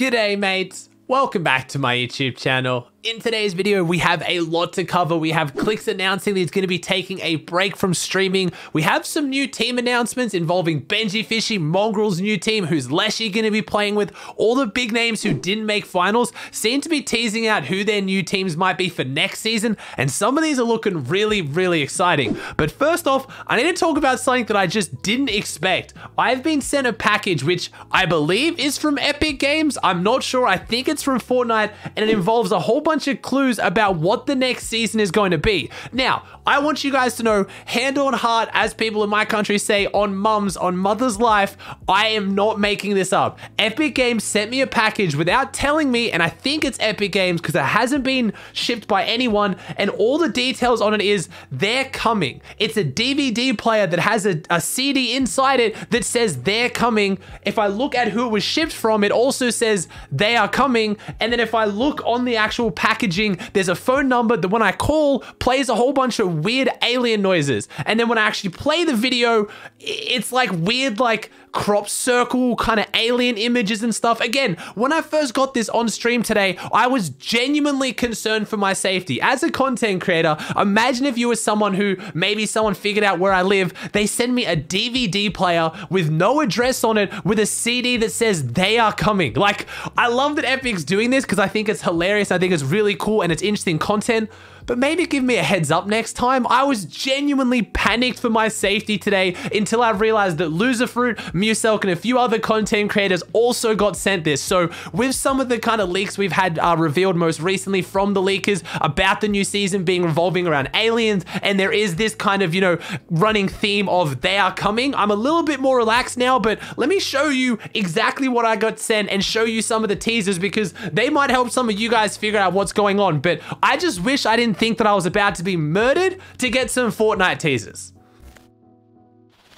G'day mates, welcome back to my YouTube channel. In today's video, we have a lot to cover. We have Clix announcing that he's going to be taking a break from streaming. We have some new team announcements involving Benjyfishy, Mongrel's new team, who's Letshe going to be playing with. All the big names who didn't make finals seem to be teasing out who their new teams might be for next season, and some of these are looking really exciting. But first off, I need to talk about something that I just didn't expect. I've been sent a package which I believe is from Epic Games. I'm not sure. I think it's from Fortnite, and it involves a whole bunch of clues about what the next season is going to be. Now, I want you guys to know, hand on heart, as people in my country say, on mother's life, I am not making this up. Epic Games sent me a package without telling me, and I think it's Epic Games because it hasn't been shipped by anyone, and all the details on it is they're coming. It's a DVD player that has a CD inside it that says they're coming. If I look at who it was shipped from, it also says they are coming, and then if I look on the actual packaging, there's a phone number that when I call plays a whole bunch of weird alien noises, and then when I actually play the video, it's like weird, like crop circle kind of alien images and stuff. Again, when I first got this on stream today, I was genuinely concerned for my safety. As a content creator, imagine if you were someone who maybe someone figured out where I live, they send me a DVD player with no address on it with a CD that says they are coming. Like, I love that Epic's doing this because I think it's hilarious. I think it's really cool and it's interesting content. But maybe give me a heads up next time. I was genuinely panicked for my safety today until I realized that Loserfruit, Muselk, and a few other content creators also got sent this. So with some of the kind of leaks we've had revealed most recently from the leakers about the new season being revolving around aliens, and there is this kind of, you know, running theme of they are coming, I'm a little bit more relaxed now. But let me show you exactly what I got sent and show you some of the teasers because they might help some of you guys figure out what's going on. But I just wish I didn't think that I was about to be murdered to get some Fortnite teasers.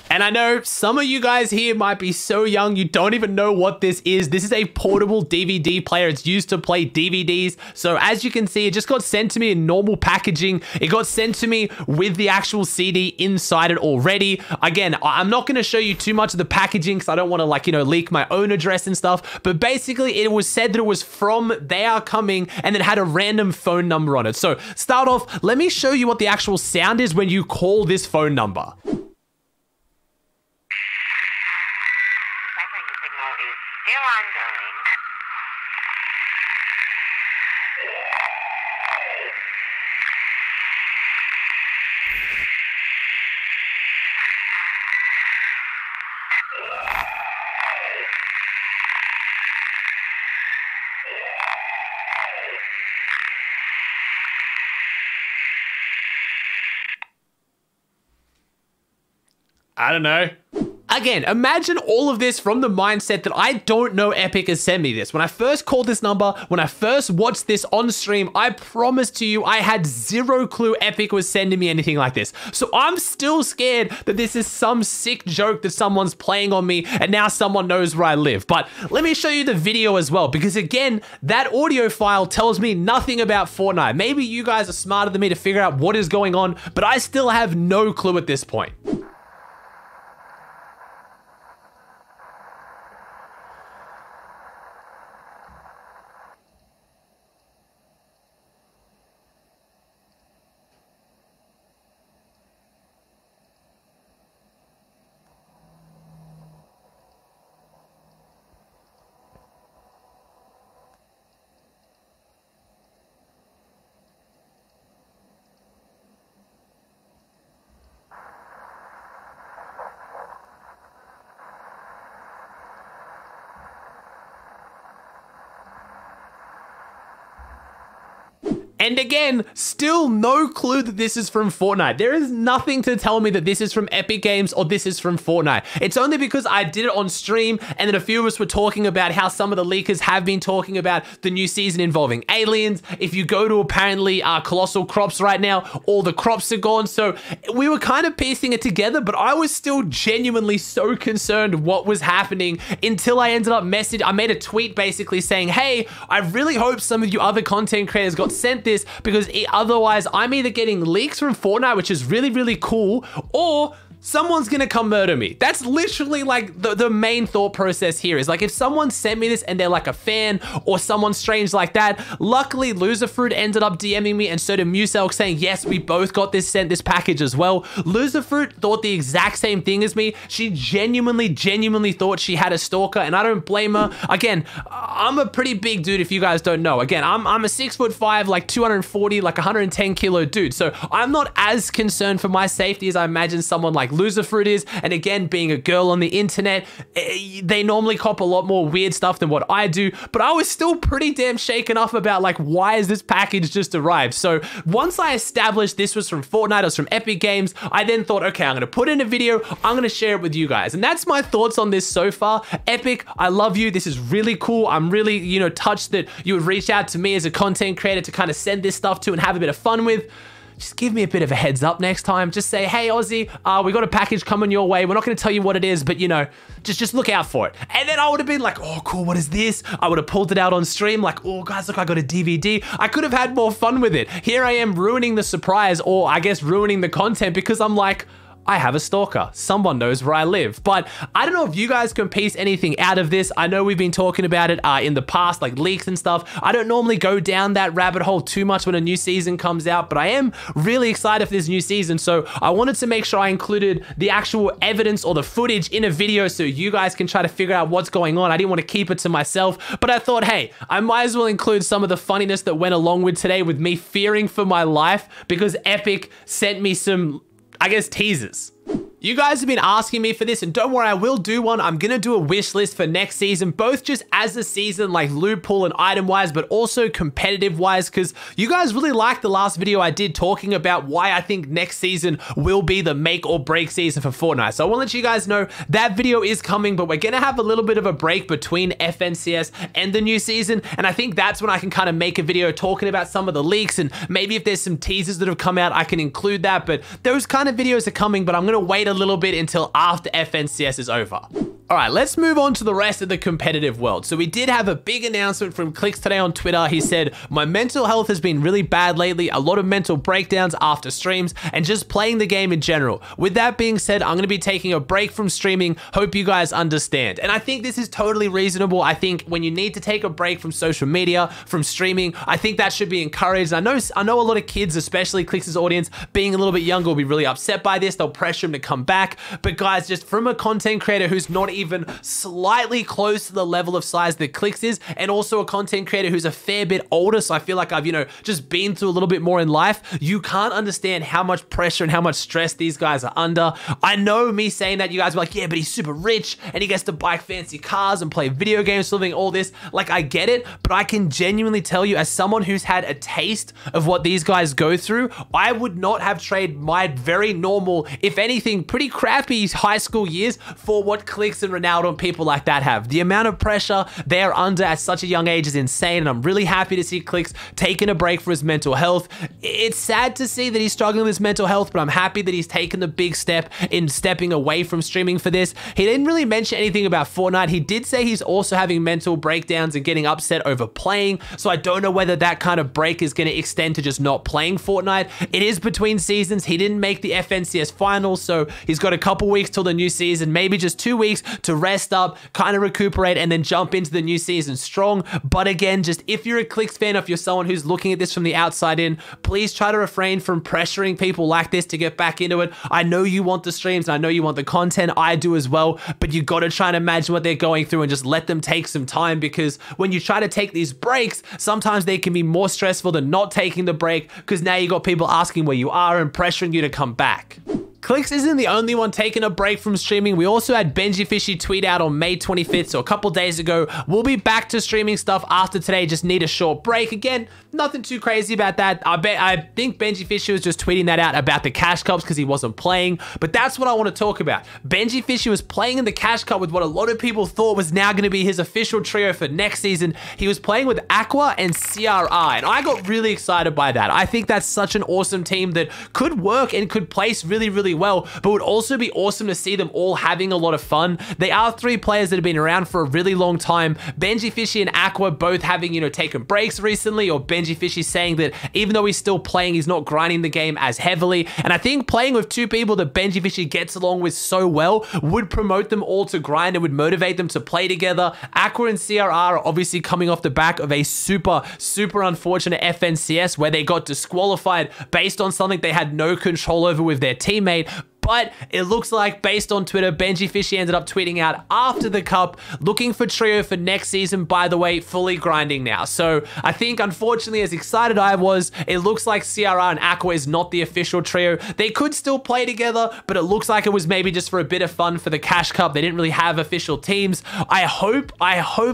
And I know some of you guys here might be so young you don't even know what this is. This is a portable DVD player. It's used to play DVDs. So as you can see, it just got sent to me in normal packaging. It got sent to me with the actual CD inside it already. Again, I'm not going to show you too much of the packaging because I don't want to, like, you know, leak my own address and stuff. But basically, it was said that it was from They Are Coming and then had a random phone number on it. So start off, let me show you what the actual sound is when you call this phone number. I don't know. Again, imagine all of this from the mindset that I don't know Epic has sent me this. When I first called this number, when I first watched this on stream, I promise to you I had zero clue Epic was sending me anything like this. So I'm still scared that this is some sick joke that someone's playing on me and now someone knows where I live. But let me show you the video as well, because again, that audio file tells me nothing about Fortnite. Maybe you guys are smarter than me to figure out what is going on, but I still have no clue at this point. And again, still no clue that this is from Fortnite. There is nothing to tell me that this is from Epic Games or this is from Fortnite. It's only because I did it on stream and then a few of us were talking about how some of the leakers have been talking about the new season involving aliens. If you go to apparently Colossal Crops right now, all the crops are gone. So we were kind of piecing it together, but I was still genuinely so concerned what was happening until I ended up I made a tweet basically saying, hey, I really hope some of you other content creators got sent this, because otherwise I'm either getting leaks from Fortnite, which is really, really cool, or someone's gonna come murder me. That's literally like the main thought process here is like, if someone sent me this and they're like a fan or someone strange like that, luckily Loserfruit ended up DMing me and so did Muselk saying, yes, we both got this package as well. Loserfruit thought the exact same thing as me. She genuinely thought she had a stalker and I don't blame her. Again, I'm a pretty big dude if you guys don't know. Again, I'm a 6'5", like 240, like 110 kilo dude. So I'm not as concerned for my safety as I imagine someone like Loserfruit is. And again, being a girl on the internet, they normally cop a lot more weird stuff than what I do, but I was still pretty damn shaken up about like, why is this package just arrived? So once I established this was from Fortnite, it was from Epic Games, I then thought, okay, I'm gonna put in a video, I'm gonna share it with you guys. And that's my thoughts on this so far. Epic, I love you. This is really cool. I'm really, you know, touched that you would reach out to me as a content creator to kind of send this stuff to and have a bit of fun with. Just give me a bit of a heads up next time. Just say, hey, Aussie, we got a package coming your way. We're not going to tell you what it is, but, you know, just look out for it. And then I would have been like, oh, cool, what is this? I would have pulled it out on stream like, oh, guys, look, I got a DVD. I could have had more fun with it. Here I am ruining the surprise, or I guess ruining the content because I'm like, I have a stalker. Someone knows where I live. But I don't know if you guys can piece anything out of this. I know we've been talking about it in the past, like leaks and stuff. I don't normally go down that rabbit hole too much when a new season comes out, but I am really excited for this new season. So I wanted to make sure I included the actual evidence or the footage in a video so you guys can try to figure out what's going on. I didn't want to keep it to myself, but I thought, hey, I might as well include some of the funniness that went along with today with me fearing for my life because Epic sent me some, I guess, teasers. You guys have been asking me for this, and don't worry, I will do one. I'm gonna do a wish list for next season, both just as a season, like loot pool and item wise, but also competitive wise, because you guys really liked the last video I did talking about why I think next season will be the make or break season for Fortnite. So I want to let you guys know that video is coming, but we're gonna have a little bit of a break between FNCS and the new season, and I think that's when I can kind of make a video talking about some of the leaks, and maybe if there's some teasers that have come out, I can include that, but those kind of videos are coming, but I'm gonna wait a little bit until after FNCS is over. All right, let's move on to the rest of the competitive world. So we did have a big announcement from Clix today on Twitter. He said, my mental health has been really bad lately, a lot of mental breakdowns after streams and just playing the game in general. With that being said, I'm gonna be taking a break from streaming. Hope you guys understand. And I think this is totally reasonable. I think when you need to take a break from social media, from streaming, I think that should be encouraged. I know a lot of kids, especially Clix's audience, being a little bit younger, will be really upset by this. They'll pressure him to come back. But guys, just from a content creator who's not even slightly close to the level of size that Clix is, and also a content creator who's a fair bit older, so I feel like I've, you know, just been through a little bit more in life, you can't understand how much pressure and how much stress these guys are under. I know me saying that, you guys are like, yeah, but he's super rich and he gets to buy fancy cars and play video games, living all this. Like, I get it, but I can genuinely tell you, as someone who's had a taste of what these guys go through, I would not have traded my very normal, if anything, pretty crappy high school years for what Clix and Ronaldo and people like that have. The amount of pressure they're under at such a young age is insane, and I'm really happy to see Clix taking a break for his mental health. It's sad to see that he's struggling with his mental health, but I'm happy that he's taken the big step in stepping away from streaming for this. He didn't really mention anything about Fortnite. He did say he's also having mental breakdowns and getting upset over playing, so I don't know whether that kind of break is going to extend to just not playing Fortnite. It is between seasons. He didn't make the FNCS finals, so he's got a couple weeks till the new season, maybe just 2 weeks to rest up, kind of recuperate, and then jump into the new season strong. But again, just if you're a Clix fan, if you're someone who's looking at this from the outside in, please try to refrain from pressuring people like this to get back into it. I know you want the streams, and I know you want the content, I do as well, but you got to try and imagine what they're going through and just let them take some time, because when you try to take these breaks, sometimes they can be more stressful than not taking the break, because now you got people asking where you are and pressuring you to come back. Clix isn't the only one taking a break from streaming. We also had Benjyfishy tweet out on May 25th, so a couple days ago, we'll be back to streaming stuff after today, just need a short break. Again, nothing too crazy about that. I think Benjyfishy was just tweeting that out about the Cash Cups because he wasn't playing, but that's what I want to talk about. Benjyfishy was playing in the Cash Cup with what a lot of people thought was now going to be his official trio for next season. He was playing with Aqua and CRI, and I got really excited by that. I think that's such an awesome team that could work and could place really, really really well, but would also be awesome to see them all having a lot of fun. They are 3 players that have been around for a really long time. Benjyfishy and Aqua both having, taken breaks recently, or Benjyfishy saying that even though he's still playing, he's not grinding the game as heavily. And I think playing with 2 people that Benjyfishy gets along with so well would promote them all to grind and would motivate them to play together. Aqua and CRR are obviously coming off the back of a super unfortunate FNCS where they got disqualified based on something they had no control over with their teammate. But it looks like, based on Twitter, Benjyfishy ended up tweeting out after the cup, looking for trio for next season, by the way, fully grinding now. So I think, unfortunately, as excited I was, it looks like CRR and Aqua is not the official trio. They could still play together, but it looks like it was maybe just for a bit of fun for the Cash Cup. They didn't really have official teams. I hope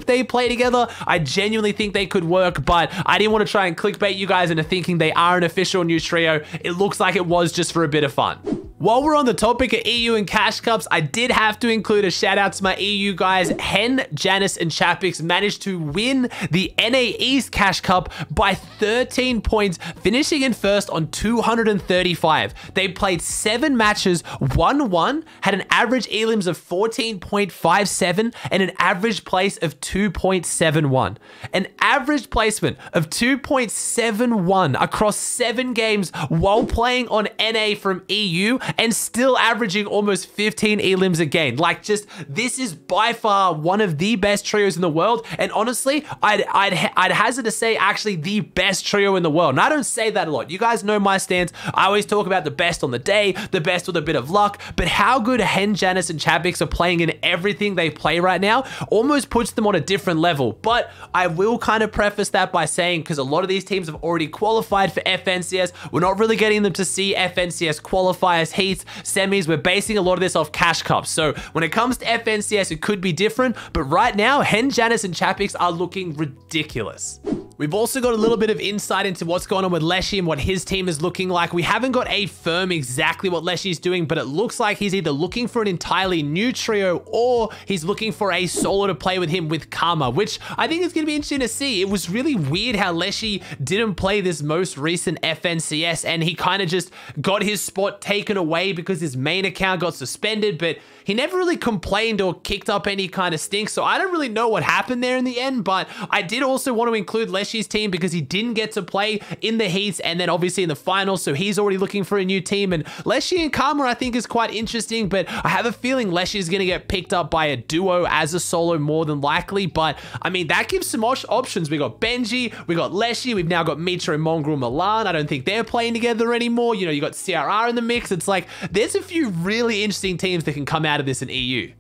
they play together. I genuinely think they could work, but I didn't want to try and clickbait you guys into thinking they are an official new trio. It looks like it was just for a bit of fun. While we're on the topic of EU and Cash Cups, I did have to include a shout out to my EU guys. Janisz and Chapix managed to win the NAE's Cash Cup by 13 points, finishing in first on 235. They played 7 matches, won 1, had an average elims of 14.57 and an average place of 2.71. An average placement of 2.71 across 7 games while playing on NA from EU, and still averaging almost 15 elims a game. Like, just, this is by far one of the best trios in the world. And honestly, I'd hazard to say actually the best trio in the world. And I don't say that a lot. You guys know my stance. I always talk about the best on the day, the best with a bit of luck. But how good Janisz and Chapix are playing in everything they play right now almost puts them on a different level. But I will kind of preface that by saying, because a lot of these teams have already qualified for FNCS, we're not really getting them to see FNCS qualifiers, heats, semis. We're basing a lot of this off Cash Cups. So when it comes to FNCS, it could be different, but right now, Janisz and Chapix are looking ridiculous. We've also got a little bit of insight into what's going on with Letshe and what his team is looking like. We haven't got a firm exactly what Letshe is doing, but it looks like he's either looking for an entirely new trio or he's looking for a solo to play with him with Karma, which I think is going to be interesting to see. It was really weird how Letshe didn't play this most recent FNCS, and he kind of just got his spot taken away because his main account got suspended, but he never really complained or kicked up any kind of stink. So I don't really know what happened there in the end, but I did also want to include Leshe's team because he didn't get to play in the heats and then obviously in the finals. So he's already looking for a new team, and Letshe and Karma I think is quite interesting, but I have a feeling Letshe is going to get picked up by a duo as a solo more than likely. But I mean, that gives some options. We got Benji, we got Letshe, we've now got Mitra and Mongrel Milan. I don't think they're playing together anymore. You got CRR in the mix. It's like, there's a few really interesting teams that can come out of this in EU.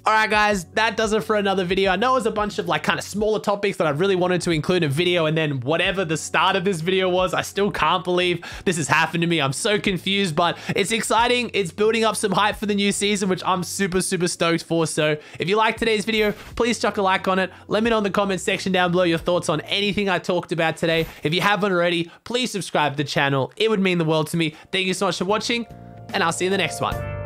Alright guys, that does it for another video. I know it was a bunch of kind of smaller topics that I really wanted to include in a video, and then whatever the start of this video was, I still can't believe this has happened to me. I'm so confused, but it's exciting. It's building up some hype for the new season, which I'm super stoked for. So if you liked today's video, please chuck a like on it. Let me know in the comment section down below your thoughts on anything I talked about today. If you haven't already, please subscribe to the channel. It would mean the world to me. Thank you so much for watching, and I'll see you in the next one.